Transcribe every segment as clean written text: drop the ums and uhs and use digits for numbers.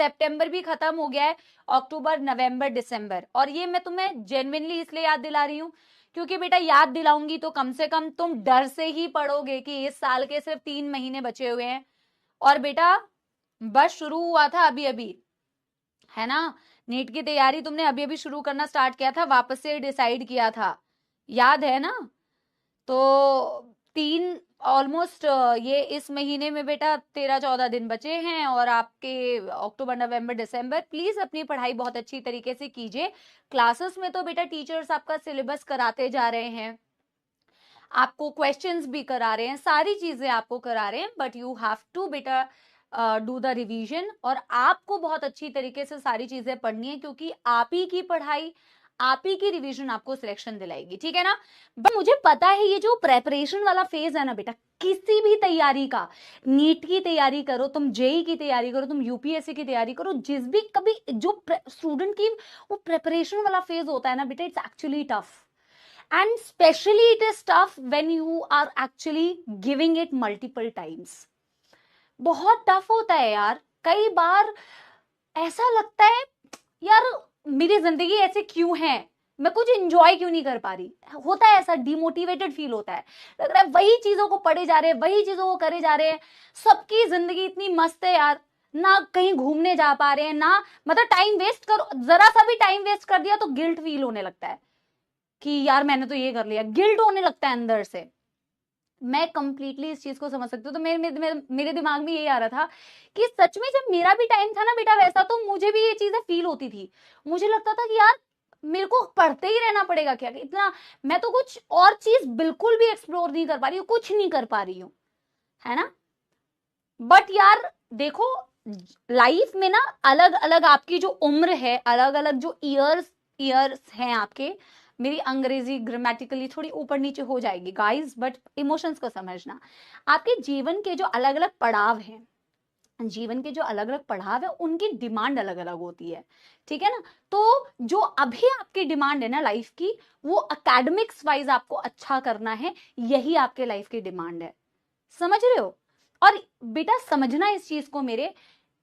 सितंबर भी खत्म हो गया है, अक्टूबर, नवंबर, दिसंबर, और ये मैं तुम्हें जेन्युइनली इसलिए याद दिला रही हूँ क्योंकि बेटा याद दिलाऊंगी तो कम से कम तुम डर से ही पढ़ोगे कि इस साल के सिर्फ 3 महीने बचे हुए हैं, और बेटा बस शुरू हुआ था अभी अभी, है ना। नीट की तैयारी तुमने अभी अभी शुरू करना स्टार्ट किया था, वापस से डिसाइड किया था, याद है ना। तो 3 ऑलमोस्ट ये इस महीने में बेटा 13-14 दिन बचे हैं, और आपके अक्टूबर, नवंबर, दिसंबर, प्लीज अपनी पढ़ाई बहुत अच्छी तरीके से कीजिए। क्लासेस में तो बेटा टीचर्स आपका सिलेबस कराते जा रहे हैं, आपको क्वेश्चंस भी करा रहे हैं, सारी चीजें आपको करा रहे हैं, बट यू हैव टू बेटा डू द रिवीजन, और आपको बहुत अच्छी तरीके से सारी चीजें पढ़नी है क्योंकि आप ही की पढ़ाई, आप ही की रिवीजन आपको सिलेक्शन दिलाएगी, ठीक है ना। बट मुझे पता है ये जो प्रेपरेशन वाला फेज है ना बेटा, किसी भी तैयारी का, नीट की तैयारी करो तुम, जेई की तैयारी करो तुम, यूपीएससी की तैयारी करो, जिस भी कभी जो स्टूडेंट की वो प्रेपरेशन वाला फेज होता है ना बेटा, it's actually tough, and especially it is tough when you are actually giving it multiple times. बहुत टफ होता है यार, कई बार ऐसा लगता है यार मेरी जिंदगी ऐसे क्यों है, मैं कुछ एंजॉय क्यों नहीं कर पा रही, होता है ऐसा, डिमोटिवेटेड फील होता है, लग रहा है वही चीजों को पढ़े जा रहे हैं, वही चीजों को करे जा रहे हैं, सबकी जिंदगी इतनी मस्त है यार, ना कहीं घूमने जा पा रहे हैं, ना मतलब टाइम वेस्ट करो, जरा सा भी टाइम वेस्ट कर दिया तो गिल्ट फील होने लगता है कि यार मैंने तो ये कर लिया, गिल्ट होने लगता है अंदर से। मैं कंप्लीटली इस चीज को समझ सकती हूँ। तो मेरे दिमाग में यही आ रहा था कि सच में जब मेरा भी टाइम था ना बेटा वैसा, तो मुझे भी ये चीजें फील होती थी, मुझे लगता था कि यार मेरे को पढ़ते ही रहना पड़ेगा क्या, इतना मैं तो कुछ और चीज बिल्कुल भी एक्सप्लोर नहीं कर पा रही हूँ, कुछ नहीं कर पा रही हूँ, है ना। बट यार देखो, लाइफ में ना अलग अलग आपकी जो उम्र है, अलग अलग जो ईयर्स हैं आपके, मेरी अंग्रेजी ग्रामेटिकली थोड़ी ऊपर नीचे हो जाएगी गाइस, बट इमोशंस को समझना, आपके जीवन के जो अलग अलग पड़ाव हैं, जीवन के जो अलग अलग पड़ाव है उनकी डिमांड अलग अलग होती है, ठीक है ना। तो जो अभी आपकी डिमांड है ना लाइफ की, वो एकेडमिक्स वाइज आपको अच्छा करना है, यही आपके लाइफ की डिमांड है, समझ रहे हो। और बेटा समझना इस चीज को मेरे,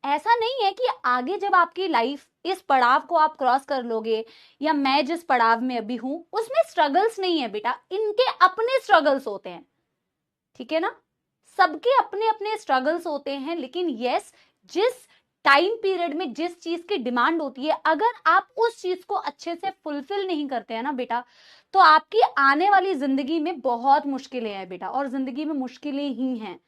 ऐसा नहीं है कि आगे जब आपकी लाइफ इस पड़ाव को आप क्रॉस कर लोगे, या मैं जिस पड़ाव में अभी हूं उसमें स्ट्रगल्स नहीं है बेटा, इनके अपने स्ट्रगल्स होते हैं, ठीक है ना, सबके अपने अपने स्ट्रगल्स होते हैं, लेकिन यस जिस टाइम पीरियड में जिस चीज की डिमांड होती है, अगर आप उस चीज को अच्छे से फुलफिल नहीं करते हैं ना बेटा, तो आपकी आने वाली जिंदगी में बहुत मुश्किलें हैं बेटा, और जिंदगी में मुश्किलें ही हैं।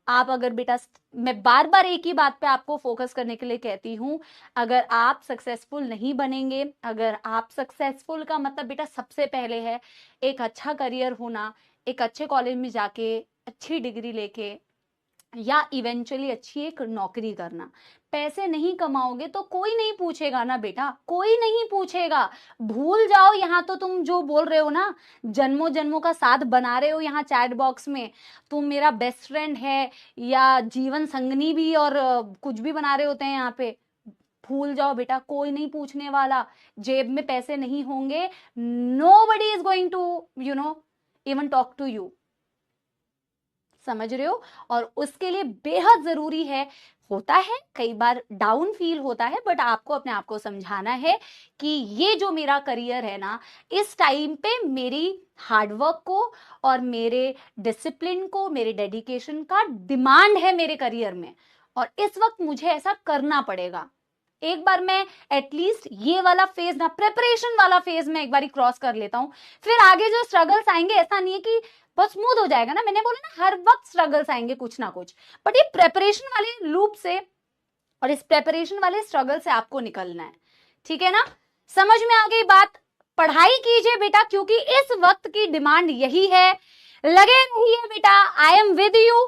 आप अगर बेटा, मैं बार बार एक ही बात पे आपको फोकस करने के लिए कहती हूं, अगर आप सक्सेसफुल नहीं बनेंगे, अगर आप सक्सेसफुल का मतलब बेटा सबसे पहले है एक अच्छा करियर होना, एक अच्छे कॉलेज में जाके अच्छी डिग्री लेके, या इवेंचुअली अच्छी एक नौकरी करना, पैसे नहीं कमाओगे तो कोई नहीं पूछेगा ना बेटा, कोई नहीं पूछेगा, भूल जाओ यहाँ तो तुम जो बोल रहे हो ना, जन्मों जन्मों का साथ बना रहे हो यहाँ चैट बॉक्स में, तुम मेरा बेस्ट फ्रेंड है या जीवन संगनी भी, और कुछ भी बना रहे होते हैं यहाँ पे, भूल जाओ बेटा, कोई नहीं पूछने वाला, जेब में पैसे नहीं होंगे, nobody is going to even talk to you, समझ रहे हो। और उसके लिए बेहद जरूरी है, होता है कई बार डाउन फील होता है, बट आपको अपने आप को समझाना है कि ये जो मेरा करियर है ना, इस टाइम पे मेरी हार्डवर्क को और मेरे डिसिप्लिन को, मेरे डेडिकेशन का डिमांड है मेरे करियर में, और इस वक्त मुझे ऐसा करना पड़ेगा। एक बार मैं एटलीस्ट ये वाला फेज ना, प्रेपरेशन वाला फेज में एक बार क्रॉस कर लेता हूं, फिर आगे जो स्ट्रगल्स आएंगे, ऐसा नहीं है कि बस स्मूथ हो जाएगा ना, मैंने बोला ना हर वक्त स्ट्रगल्स आएंगे कुछ ना कुछ, बट ये प्रेपरेशन वाले लूप से और इस प्रेपरेशन वाले स्ट्रगल से आपको निकलना है, ठीक है ना। समझ में आ गई बात। पढ़ाई कीजिए बेटा, क्योंकि इस वक्त की डिमांड यही है, लगे रहिए बेटा, आई एम विद यू।